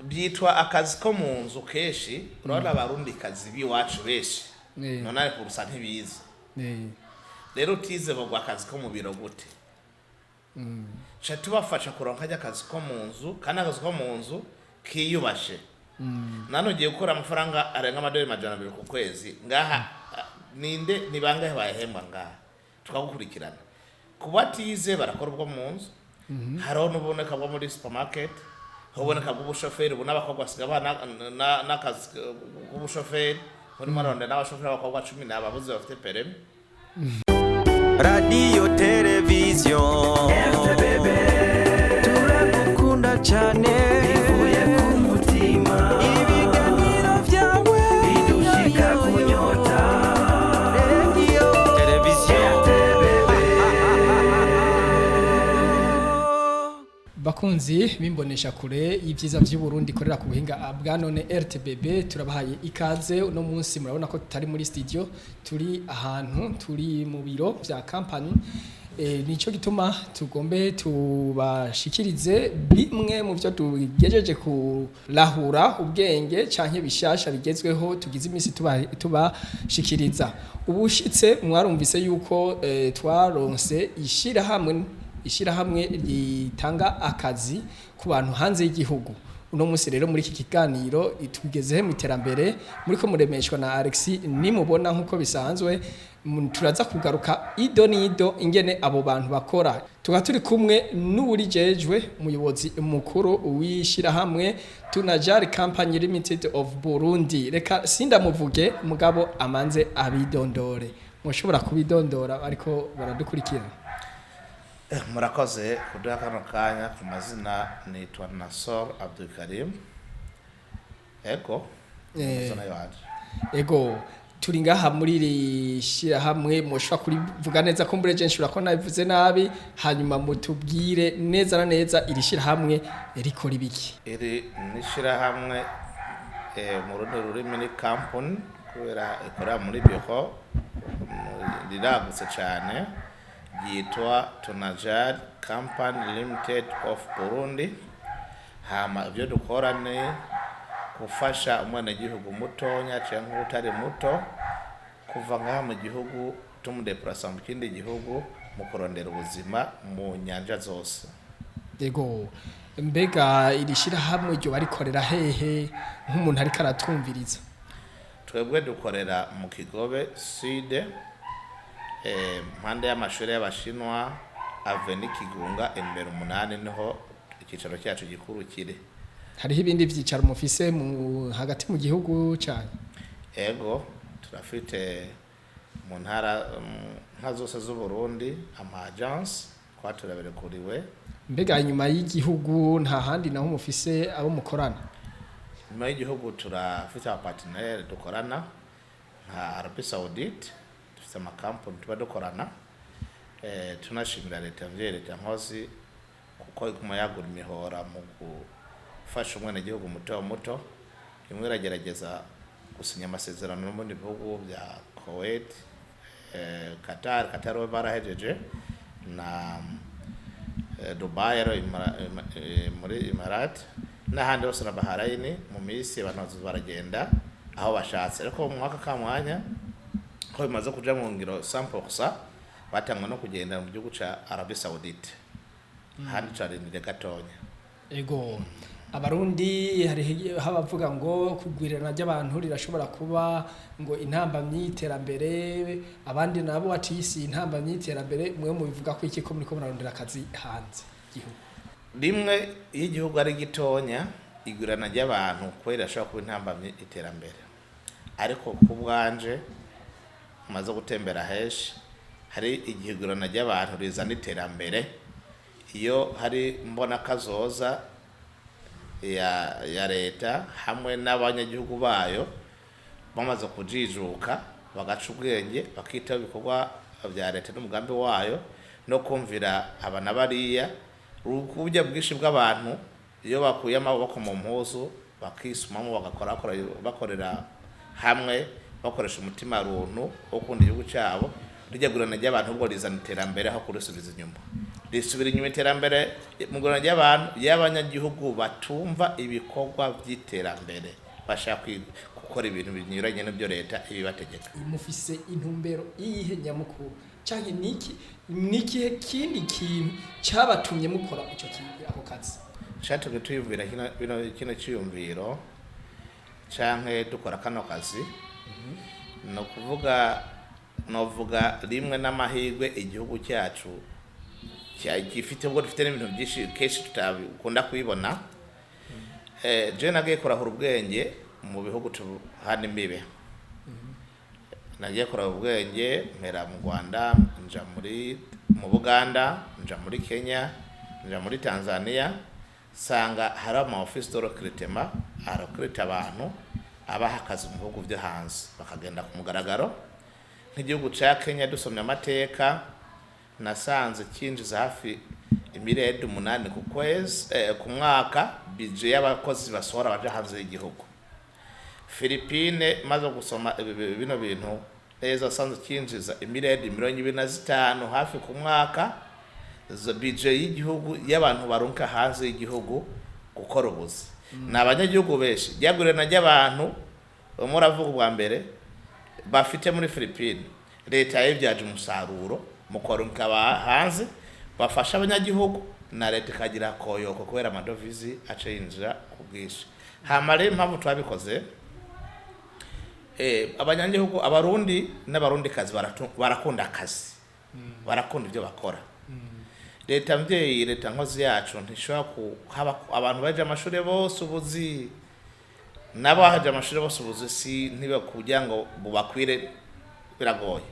byitwa akazi ko mu nzu keshi urabona abarundi kazi biwacu beshi none ariko urusa ntibizi rero utize bagwa akazi ko mu biro gute cha tubafasha kuronka akazi ko mu nzu kandi akazi ko mu nzu kiyubashe nano giye gukora amafaranga arenga $200 ku kwezi ngaha ninde nibangahe bahemba ngaha tukagukurikirana kubatize barakora ubwo mu nzu haro nuboneka bwo muri supermarket uboneka bw'ubushoferi ubona abakobwa basiga n'akazi k'ubushoferi muri maronde n'abashoferi abakobwa 10 ababuze bafite permis radio televiziyo turagukunda cyane bivuye ku mutima ibiganiro byawe bidushika kunyota radio televiziyo bakunzi bimbonesha kure y'ivyiza vy'Uburundi korera ku buhinga bwa none RTBB turabahaye ikaze uno munsi murabona ko tutari muri studio turi ahantu turi mu biro vya company nico gituma tugombe tubashikirize bimwe mu byo tugejeje kurahura ubwenge canke bishasha bigezweho tugize imisi tubashikiriza ubushitse mwarumvise yuko twaronse ishirahamwe ritanga akazi ku bantu hanze y'igihugu uno munsi rero muri iki kiganiro tugezehe mu iterambere muri ko muremeshwa na Alex nimubona nkuko bisanzwe turaza kugaruka ido nido ingene abo bantu bakora turi kumwe n'uburijejwe umuyobozi mukuru w'ishirahamwe Tunajari Company Limited of Burundi reka sindamuvuge mugabo amanze abidondore mushobora kubidondora ariko baradukurikira murakoze kuduha kano kanya ku mazina nitwa Nasor Abdul Karim ego turi ngaha muri rishira hamwe mushobora kurivuga neza ko mbure jenshi urako nabivuze nabi hanyuma mutubwire neza na neza irishira hamwe rikora ibiki iri nishira hamwe mu rurimi ni company kubera ikora muri biro riragutse cyane yitwa Tunajari Company Limited of Burundi hama ibyo dukora ni gufasha umwana gihugu mutonya cyangwa utari muto kuva ngaha mu gihugu tumudeplasa mu kindi gihugu mu kurondera ubuzima mu nyanja zose yego mbega irishira hamwe ryo barikorera hehe nk'umuntu ari karatumviriza twebwe dukorera mu Kigobe Sud mpande y'amashuri y'abashinwa Avenue Kigunga imbere 8 niho ikicaro cyacu gikuru kire hariho ibindi vyicaro mufise mu hagati mu gihugu cyane ego turafite mu ntara nka zose z'u Burundi ama agence kwaturabere kuriwe mbega nyuma y'igihugu nta handi naho mufise abo mukorana nyuma y'igihugu turafite aba partenaire dukorana nka Arabie Saoudite sama kampuni tuba dukorana tunashimira leta nkozi kuko iguma yagura imihora mu gufasha umwana gihugu muto imwe iragerageza gusinya amasezerano no mu bihugu bya Kuwait Qatar barahejeje na Dubai muri Emirat n'ahandi hose na Bahrain mu minsi abantu baragenda aho bashatse ariko mu mwaka kamwanya ko bimaze kuja mu ngiro 100% batangwa no kugenda mu gihugu ca Arabie Saoudite handi carindire gatonya ego abarundi hari habavuga ngo kugwirana ry'abantu rirashobora kuba ngo intamba myiterambere abandi nabo atisi intamba myiterambere mwe mu bivuga ko iki ko muri ko murarondera akazi hanze gihugu rimwe y'igihugu ari gitonya igwirana ry'abantu kwera ashobora kuba intamba myiterambere ariko kubwanje maze gutembera heshi hari igihigurana ry'abantu rizana iterambere iyo hari mbona kazoza ya leta hamwe n'abanyagihugu bayo bamaze kujijuka bagaca ubwenge bakitaho ibikorwa bya leta n'umugambi wayo no kumvira abana bariya ubujya bwinshi bw'abantu iyo bakuye amaboko mu mpuzu bakisumamo bakorera hamwe bakoresha umutima runtu wo kundi igihugu cyabo rijya gurana ry'abantu ubwo rizana iterambere aho kurisubiza inyuma risubira inyuma iterambere mu Rwanda ry'abantu y'abanyagihugu batumva ibikorwa by'iterambere bashaka gukora ibintu binyuranye n'ibyo leta ibibategeka. Mufise intumbero iyihe nyamukuru canke niki kindi kintu cyabatumye mukora ico kintu ako kazi? Shatumye tuyumvira kino cyiyumviro canke dukora kano kazi no kuvuga novuga rimwe n'amahigwe igihugu cyacu gifite ubwo dufite n'ibintu byinshi keshi tutabikunda kubibona. Je nagiye kurahura ubwenge mu bihugu hano imbibe, nagiye kurahura ubwenge mpera mu Rwanda, nja mu Buganda, nja muri Kenya, nja muri Tanzania, sanga hari ama office de recruitment arakurita abantu abaha akazi mu bihugu byo hanze bakagenda ku mugaragaro. Nk'igihugu ca Kenya dusomye amateka nasanze kinjiza hafi imiredi 8 ku kwezi ku mwaka budget y'abakozi basohora baje hanze y'igihugu. Philippines maze gusoma bino bintu neza sanze kinjiza imiredi 25 hafi ku mwaka zo budget y'igihugu y'abantu baronka hanze y'igihugu gukora ubuzi. N'abanyagihugu benshi ryagurena ry'abantu muravuga bwa mbere bafite muri Philippines leta yibyaje umusaruro mu koronka hanze bafasha abanyagihugu na leta kagira koyoko kubera amadovizi acinjira kubwisha. Hamare mpamvu twabikoze abanyagihugu abarundi n'abarundi kazi barakunda akazi, barakunda ibyo bakora. Leta mvyeyi leta nkozi yacu ntishobora kuhaba abantu baje amashuri bose ubuzi nabo haje amashuri bose ubuzi si ntibe kugira ngo bubakwire biragoye.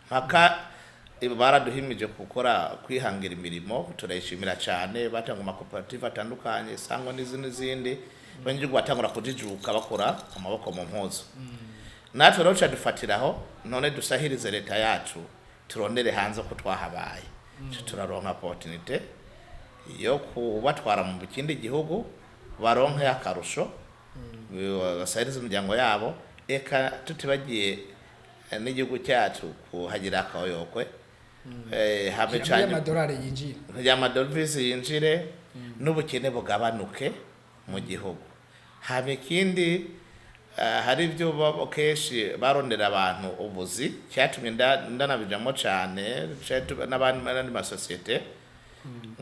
Mpaka baraduhimije gukora kwihangira imirimo turayishimira cyane, batanga amakoperative atandukanye sangwa n'izindi banyigihugu batangura kujijuka bakora amaboko mu mpuzo. Natwe rero dufatiraho none dusahirize leta yacu turondere hanze ko twahabaye. Turaronka opportunity yo kubatwara mu kindi gihugu baronke akarusho basahirize umuryango yabo eka tutibagiye n'igihugu cyacu kuhagira akayoyokwe habe cyane y'amadolari yinjire y'amadovize yinjire n'ubukene bugabanuke mu gihugu. Habe kindi hari ibyo keshi barondera abantu ubuzi cyatumye ndanabijamo cyane n'abandi masosiyete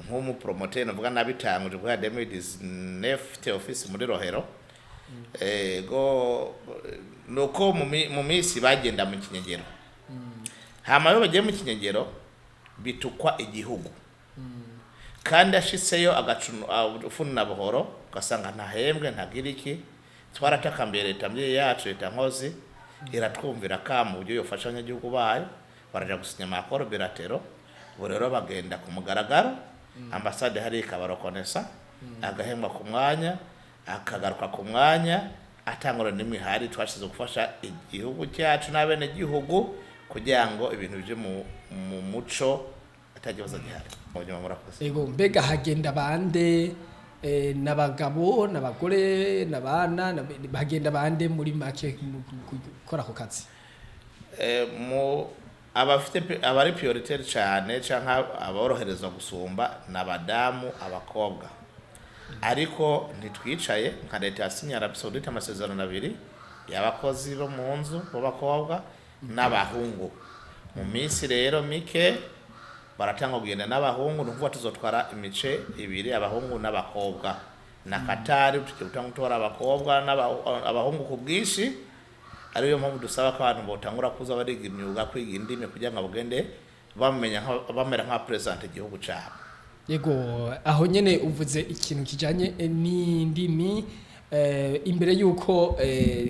nk'umu promoter navuga nabitanguje kwa 2019 office muri Rohero go nuko mu misi bagenda mu kinyegero hama yo bagiye mu kinyegero bitukwa igihugu kandi ashitseyo agacuno ufuna buhoro gasanga ntahembwe ntagiriki. Twarataka mbere leta mye yacu leta nkozi iratwumvira kamu buryo yofasha abanyagihugu bayo baraja gusinya amakoro bilatero rero bagenda ku mugaragaro ambasade hari ikabarokonesa agahembwa ku mwanya akagaruka ku mwanya atangora nimwe hari twashize gufasha igihugu cyacu n'abene gihugu kugira ngo ibintu bije mu muco atagibaza gihari mu byo murakoze. Ego mbega hagenda bande n'abagabo n'abagore n'abana bagenda bande muri make gukora ako kazi? Mu abafite abari prioritaire cyane canka aboroherezwa gusumba n'abadamu abakobwa. Ariko ntitwicaye nka leta yasinye Arabie amasezerano 2 y'abakozi bo mu nzu b'abakobwa n'abahungu. Mu minsi rero mike baratanga kugenda n'abahungu nukuvuga tuzotwara imice 2 abahungu n'abakobwa na Katari tutanga abakobwa n'abahungu ku bwishi. Ariyo mpamvu dusaba ko abantu botangura kuza bariga imyuga kwiga indimi kugira ngo bagende bamera nka president igihugu cyabo. Yego aho nyene uvuze ikintu kijanye n'indimi imbere yuko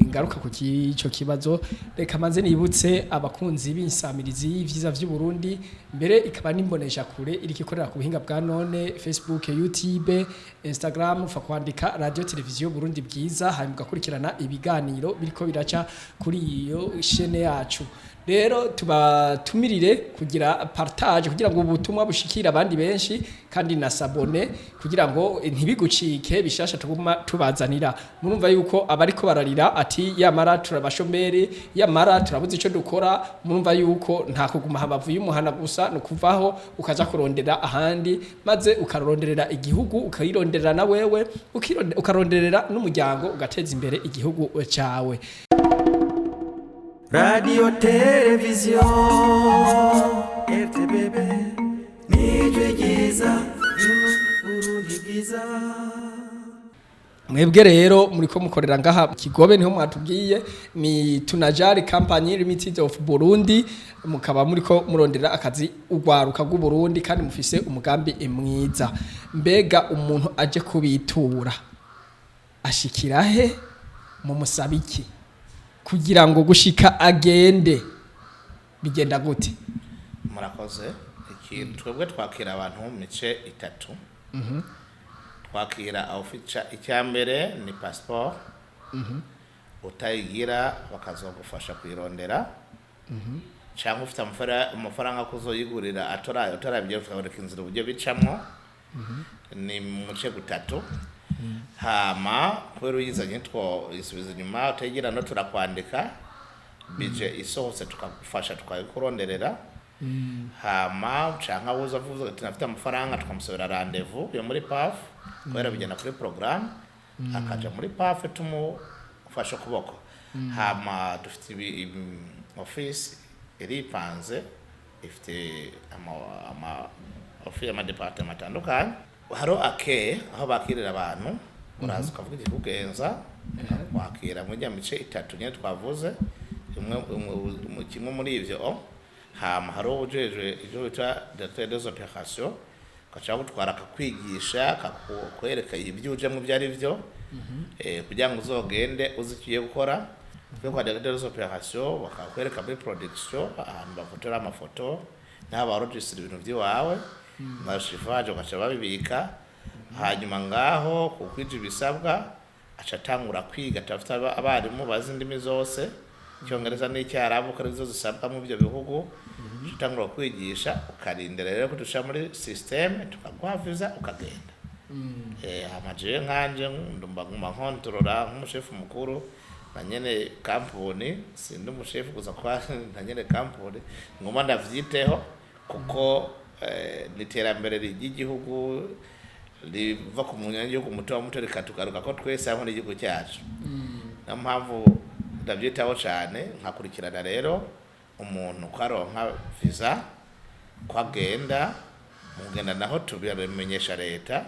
ngaruka ku cyo kibazo reka manze nibutse abakunzi b'insamirizi y'ivyiza vy'u Burundi mbere ikaba nimbonesha kure iriki korera ku buhinga bwa none Facebook, YouTube, Instagram ufa kwandika radio televiziyo Burundi bwiza hanyuma gakurikirana ibiganiro biriko biraca kuri iyo chaîne yacu. rero tubatumirire kugira partage kugira ngo ubutumwa bushikira abandi benshi kandi na sabone kugira ngo ntibigucike bishasha tuguma tubazanira murumva yuko abariko bararira ati yamara turabashomeri yamara turabuze ico dukora murumva yuko nta kuguma habavu y'umuhana gusa no kuvaho ukaja kurondera ahandi maze ukaronderera igihugu ukayironderera na wewe ukaronderera n'umuryango ugateza imbere igihugu cawe. Radio Television RTBB nijwigiza Burundi bwiza. Mwebwe rero muriko mukorera ngaha Kigobe niho mwatubwiye ni Tunajari Company Limited of Burundi mukaba muriko murondera akazi ugwaruka rw'u Burundi kandi mufise umugambi mwiza. Mbega umuntu aje kubitura ashikirahe mu musabiki kugira ngo gushika agende bigenda gute? Murakoze ikintu twebwe twakira abantu mu mice itatu. Twakira ofica icyambere ni passport. Utayigira bakazogufasha kwirondera. Cyangwa ufite amafaranga kuzoyigurira atorabye ukabereka inzira uburyo bicamwo. Ni mu muce gutatu. Hama kwero uyizanye isubiza inyuma utayigira no turakwandika bije isohose tukagufasha tukayikuronderera. Hama canka woza vuze ati nafite amafaranga tukamusubira rendezvous yo muri PAF kwera bigena kuri programme akaja muri PAF tumufasha kuboko. Hama dufite office iripanze ifite office ama department atandukanye. Haro aho bakirira abantu uraza ukavuga ikikugenza wakira mu mice itatu nyine twavuze kimwe muri ivyo. Hama haro ujeje ivyo bita directeur des opérations kacha gutwara akakwigisha akakwereka ibyo uje mu byari byo kugira ngo uzogende uzikiye gukora kwe kwa directeur des opérations bakakwereka muri production ahantu bafotora amafoto n'aba register ibintu byiwawe bashifaje ukaca babibika. Hanyuma ngaho kukwije ibisabwa acatangura kwiga tafite abarimu bazi indimi zose Icyongereza n'icyarabu ko arizo zisabwa mu byo bihugu tutangura kwigisha ukarindira rero kudusha muri system tukagwaviza ukagenda. Amaje nkanje ndumva nguma nkontorora nk'umushefu mukuru na nyene kampuni sindi umushefu gusa kwa na nyene kampuni ngoma ndavyiteho kuko literambere ry'igihugu riva ku munyanya yo kumutoa muto rikatugaruka ko twese hamwe n'igihugu cyacu. Nampamvu ndabyitaho cyane nkakurikirana rero umuntu kwaronka visa kwagenda mugenda naho tubimenyesha leta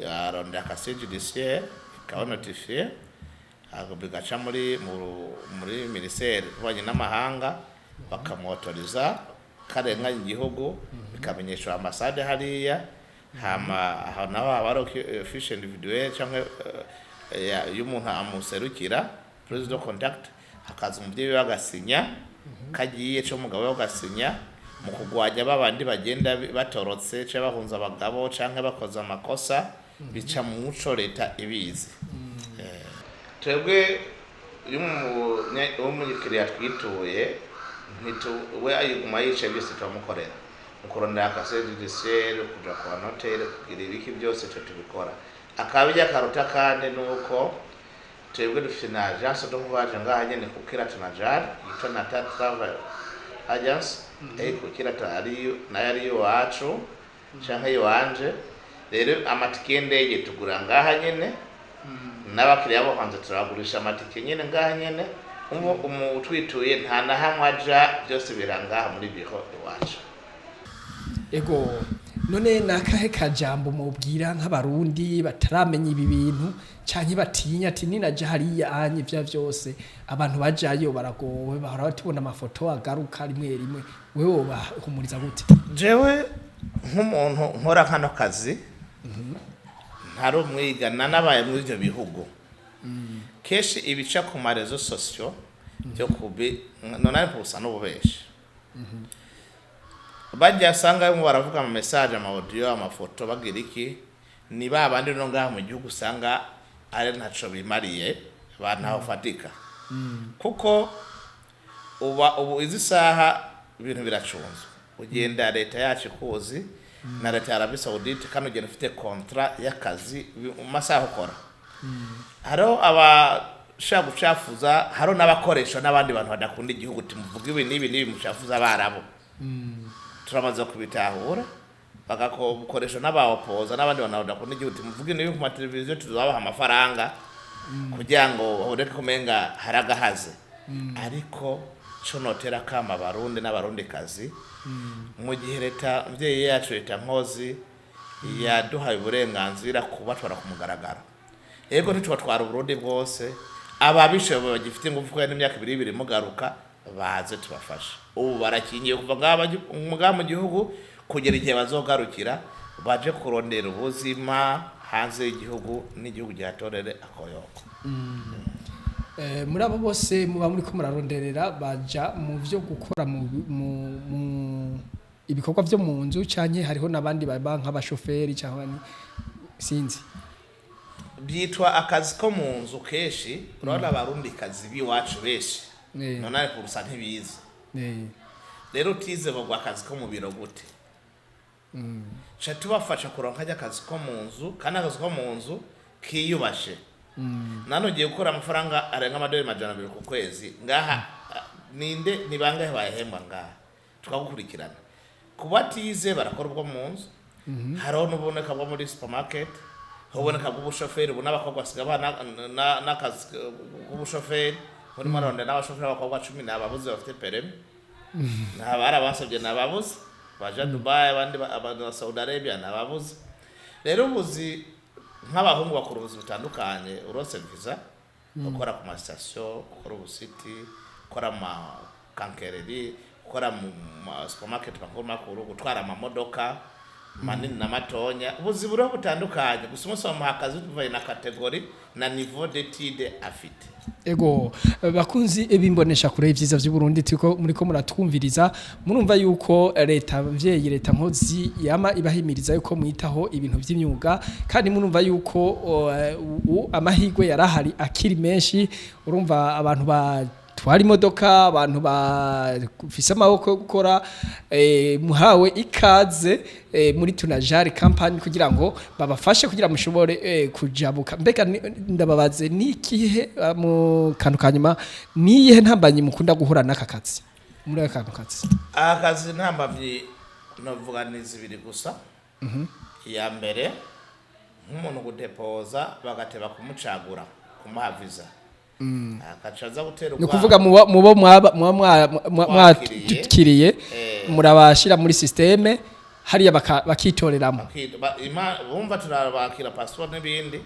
aronda akazi judiciaire ka notifier agabigaca muri ministere banye n'amahanga bakamotoriza karenga igihugu bikamenyeshwa ambassade hariya. Hama aho naho abaro fiche individuelle cyangwa y'umuntu amuserukira president contact akaza umubyeyi bagasinya kagiye cyo mugabo bagasinya mu kugwanya babandi bagenda batorotse cyo bahunza abagabo canke bakoza amakosa bica mu muco leta ibizi. Twebwe umunyikiriya twituye we ayiguma yicaye byose turamukorera mukorondera akazi judiciaire kuja kwa notaire kugira ibiki byose cyo tubikora. Akabijya karuta kandi nuko twebwe dufite na agence de voyage ngaha nyene Gukira Tunajari yitwa na travel agence Gukira ari wacu canke iwanje. Rero amatike y'indege tugura ngaha nyene n'abakiriya bo hanze turagurisha amatike nyene ngaha nyene. Umutwituye nta na hamwe aja byose birangaha muri biro iwacu. Ego none nakahe kajambo mubwira nk'abarundi bataramenya ibi bintu canke batinya ati ninaje hariya anye bya byose abantu bajayo baragowe bahora batubona amafoto agaruka rimwe wewe bahumuriza gute? Jewe nk'umuntu nkora kano kazi ntari umwigana nabaye muri ibyo bihugu keshi ibica ku marezo sosio byo kubi none pusa n'ububeshi bajya sanga mu baravuga ama message ama audio ama foto bagira iki ni babandi no ngaha mu gihugu sanga ari ntaco bimariye banaho fatika kuko ubu izi saha ibintu biracunzwe ugenda leta yacu kuzi na leta ya Arabie Saoudite kandi ugenda ufite contrat y'akazi mu masaha ukora haro abashaka gucafuza haro n'abakoresha n'abandi bantu badakunda igihugu timuvuga ibi n'ibi mucafuza abarabo turamaze kubitahura bagakoresha n'abawopoza n'abandi bantu badakunda igihugu timuvuga ibi ku mateleviziyo tuzabaha amafaranga kugira ngo ureke kumenga haragahaze ariko cyo notera kama barundi n'abarundi kazi mu gihe leta mvyeyi yacu leta nkozi yaduhaye uburenganzira kubatwara ku mugaragaro ego ntitwatwara uburundi bwose ababishoye bagifite ingufu kwa n'imyaka 2 mugaruka baze tubafasha ubu barakingiye kuva ngaha mu gihugu kugera igihe bazogarukira baje kurondera ubuzima hanze y'igihugu n'igihugu gihatorere akoyoko muri abo bose muba muri ko muraronderera baja mu byo gukora mu ibikorwa byo mu nzu cyane hariho nabandi baba nk'abashoferi cyangwa sinzi byitwa akazi ko mu nzu keshi urabona abarundi kazi biwacu beshi none kurusa ntibizi rero tize bagwa akazi ko mu biro gute cha tubafasha kuronka akazi ko mu nzu kandi akazi ko mu nzu kiyubashe nano giye gukora amafaranga arenga $200 ku kwezi ngaha ninde nibangahe bahemba ngaha tukagukurikirana kubatize barakora ubwo mu nzu haro nuboneka bwo muri supermarket hoboneka bw'ubushoferi ubona abakobwa sigabana n'akazi k'ubushoferi muri maronde n'abashoferi abakobwa 10 n'ababuze bafite permis n'abara basabye n'ababuze baje Dubai abandi ba Saudi Arabia n'ababuze rero ubuzi nk'abahungu bakora ubuzi butandukanye urose visa gukora ku station gukora ubusiti gukora ma kankereri gukora mu supermarket makuru gutwara amamodoka manini na matonya ubuzi buro butandukanye gusa umusoma akazi tuvaye na category na niveau d'étude afite ego bakunzi ebimbonesha kure ivyiza vy'u Burundi tiko muri ko muratwumviriza murumva yuko leta mvyeyi leta nkozi yama ibahimiriza yuko mwitaho ibintu vy'imyuga kandi murumva yuko amahigwe yarahari akiri menshi urumva abantu twari imodoka abantu bafise amaboko yo gukora muhawe ikaze muri tunajari company kugira ngo babafashe kugira mushobore kujabuka mbega ndababaze nikihe mu kantu kanyuma niyihe ntambanye mukunda guhura n'akakazi muri akakazi akazi ntambavye novuga n'izibiri gusa ya mbere nk'umuntu gudepoza bagateba kumucagura kumuha visa akacaza gutera ubwa nukuvuga mubo mwakiriye murabashira muri systeme hariya bakitoreramo bumva turabakira passport n'ibindi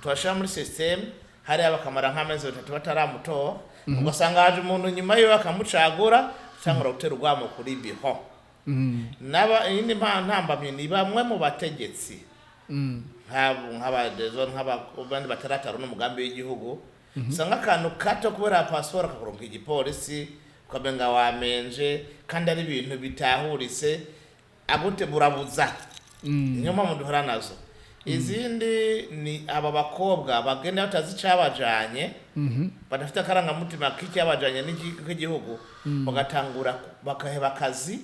twashira muri systeme hariya bakamara nk'amezi 3 bataramuto ugasanga haje umuntu nyuma yo akamucagura cyangwa gutera ubwamo kuri biho naba indi ntambamye ni bamwe mu bategetsi nk'abadezo nk'abandi batarataro n'umugambi w'igihugu sanga kantu kato kubera passport akakuronka igipolisi ukabenga wamenje kandi ari ibintu bitahurise agute burabuza nyuma mu duhora nazo izindi ni aba bakobwa bagenda batazi cyabajanye badafite akaranga mutima k'icyabajanye n'igihugu bagatangura bakaheba akazi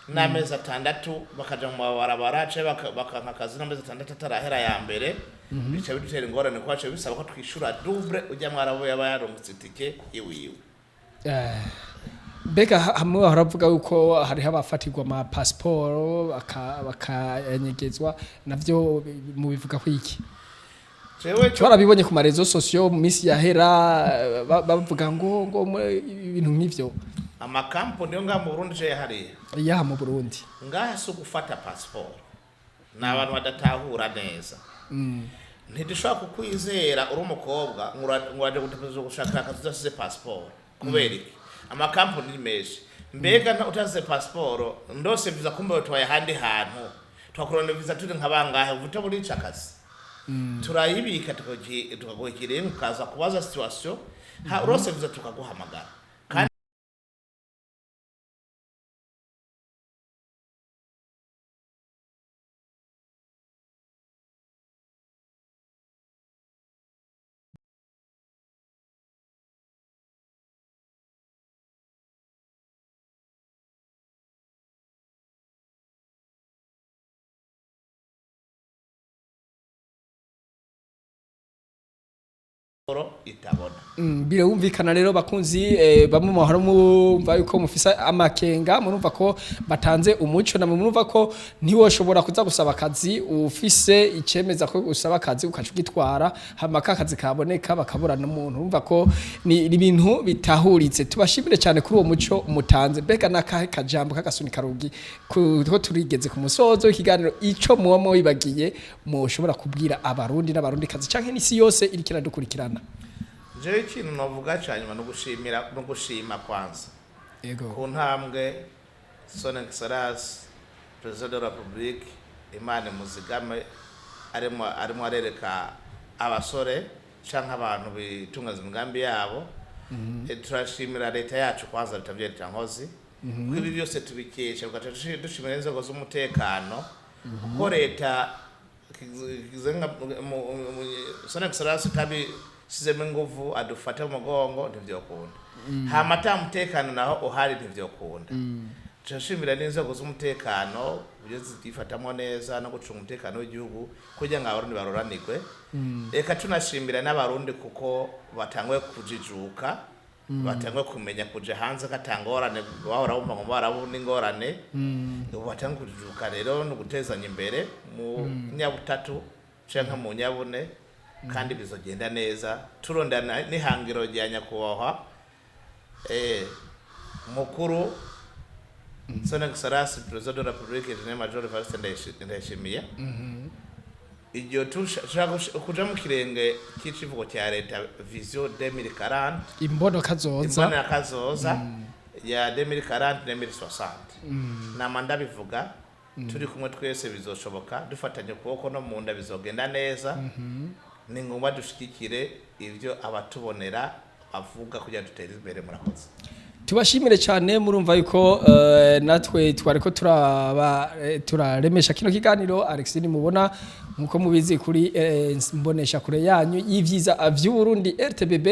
n'amezi 6 bakaja mu barabara ce bakanka akazi n'amezi 6 atarahera ya mbere bica bidutera ingorane kwacu bisaba ko twishura double ujya mwarabo yabayarungutse itike iwiwe bega hamwe baravuga yuko hari habafatirwa ama passport bakanyegezwa navyo mu bivuga ko iki twarabibonye ku marezo sociaux mu misi yahera bavuga ngo ibintu nk'ivyo amakampuni yo ngaha mu Burundi je hariya ya mu Burundi ngaha so gufata passport n'abantu badatahura neza ntidushaka kukwizera uri umukobwa nguraje gutepeza gushaka akazi udasize passport kubera iki amakampuni ni menshi mbega utasize passport ndose visa kumbe twaye handi hantu twakurona visa turi nkabangahe uvuta muri cakazi turayibika tukagukire mukaza kubaza situation ha urose visa tukaguhamagara itabona. Birumvikana rero bakunzi bamwe mu haro mumva yuko mufisa amakenga murumva ko batanze umuco na murumva ko ntiwoshobora kuza gusaba akazi ufise icemeza ko usaba akazi ukacugitwara hamaka akazi kaboneka bakabura n'umuntu urumva ko ni ibintu bitahuritse. Tubashimire cyane kuri uwo muco mutanze bega nakahe kajambo kagasunika rugi ko turigeze ku musozo ikiganiro ico muwamo wibagiye mushobora kubwira abarundi n'abarundi kazi canke n'isi yose irikira dukurikirana. Jewe ikintu novuga cyanyuma no gushima kwanza Yego ku ntambwe son excellence president de la republique Imana muzigame arimo arereka abasore canke abantu bitungaza imigambi yabo. Turashimira leta yacu kwanza leta tankozi kwibi byose tubikesha dushimira inzego z'umutekano ko leta kizenga son excellence kabi sizeme nguvu adufata mu mugongo ntivyokunda hamata umutekano naho uhari ntivyokunda. Turashimira n'inzego z'umutekano byo zifatamwe neza no gucunga umutekano w'igihugu kugira ngo abarundi baroranirwe. Reka tunashimira n'abarundi kuko batangwe kujijuka batangwe kumenya kuja hanze katangorane bahora bumva ngo barabona ingorane batangwe kujijuka rero no gutezanya imbere mu nyabutatu canke mu nyabune kandi bizogenda neza turondana n'ihangiro rya nyakubahwa mukuru son excellence president de la republique General Major Evariste Ndayishimiye. Iryo kuja mu kirenge k'ikivugo cya leta vision 2040 imbono kazoza ya 2040 2060 namanda bivuga turi kumwe twese bizoshoboka dufatanye kuboko no mu nda bizogenda neza. Ni ngomba dushikikire ivyo abatubonera avuga kugira dutere imbere murakoze. Tubashimire cyane murumva yuko natwe twariko turaremesha kino kiganiro Alexine mubona nkuko mubizi kuri mbonesha kure yanyu y'ivyiza vy'Uburundi RTBB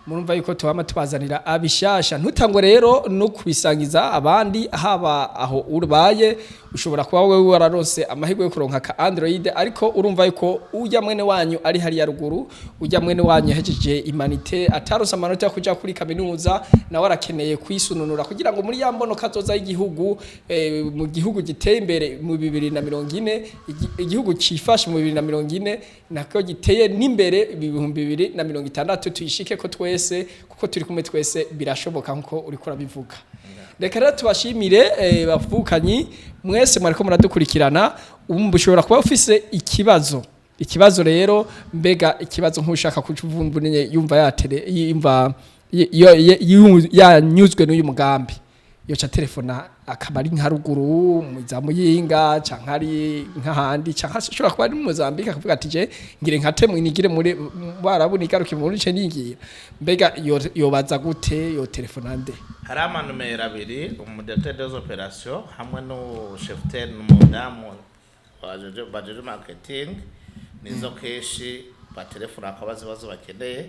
murumva yuko tuhama tubazanira abishasha ntutangwe rero no kubisangiza abandi haba aho urubaye ushobora kuba wewe wararose amahigwe yo kuronka ka Android ariko urumva yuko ujya mwene wanyu ari hari ya ruguru ujya mwene wanyu hejeje imanite ataronse amanota yo kuja kuri kaminuza na warakeneye kwisununura kugira ngo muri yambono kazoza y'igihugu mu gihugu giteye imbere mu 2040 igihugu cifashe mu 2040 nako giteye n'imbere 2060 tuyishike ko twese kuko turi kumwe twese birashoboka nko uri kurabivuga. Reka rero tubashimire bavukanyi mwese mwariko muradukurikirana ushobora kuba ufise ikibazo rero mbega ikibazo nk'ushaka kuvumbunye yumva yanyuzwe n'uyu mugambi yoca telefona akaba ari nka ruguru mu yinga canke ari nk'ahandi canke ashobora kuba ari mu Mozambique akavuga ati je ngire nkate mwinigire muri barabu nigaruke muri ce ningira mbega yobaza gute yo telefona nde. Hari amanumero abiri umudirecteur des opérations hamwe no cheftel n'umudamu bajeje marketing nizo keshi ba telefona akabaza bazo bakeneye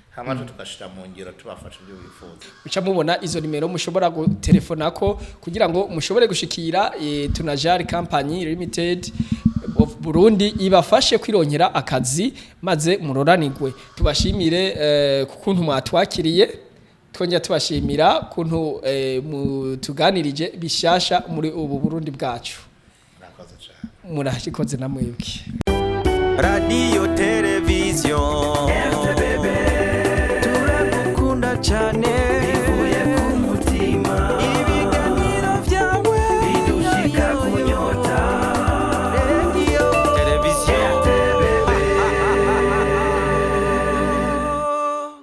hamaje tukashira mu ngiro tubafasha ibyo bifuza. Uca mubona izo nimero mushobora gutelefona ko kugira ngo mushobore gushikira Tunajari Company Limited of Burundi ibafashe kwironkera akazi maze muroranirwe. Tubashimire kukuntu mwatwakiriye twongera tubashimira kuntu mutuganirije bishasha muri ubu Burundi bwacu. Murashikoze namwebwe. Radio Television